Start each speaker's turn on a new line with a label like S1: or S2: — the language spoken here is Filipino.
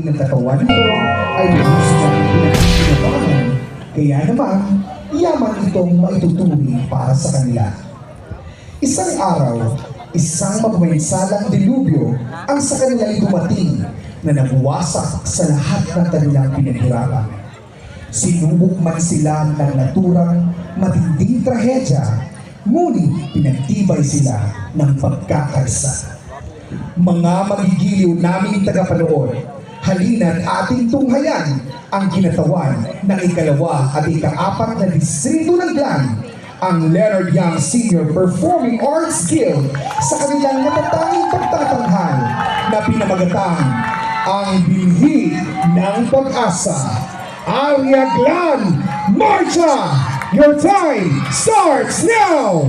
S1: ng katawan nito ay lubos na pinagkakinabangan. Kaya naman, yaman itong maituturing para sa kanila. Isang araw, isang magmainsalang dilubyo ang sa kanila dumating na nabuwasak sa lahat ng kanilang pinaghirapan. Sinubok man sila ng naturang matinding trahedya, ngunit pinagtibay sila ng pagkakaisa. Mga magigiliw naming tagapanood, halina't ating tunghayan ang kinatawan ng ikalawa at ika-apat na distrito ng Glan, ang Leonard Yang Senior Performing Arts Guild sa kanilang natatanging pagtatanghal na pinamagatang ang Binhi ng Pag-asa. Aria Glan, Marcha! Your time starts now!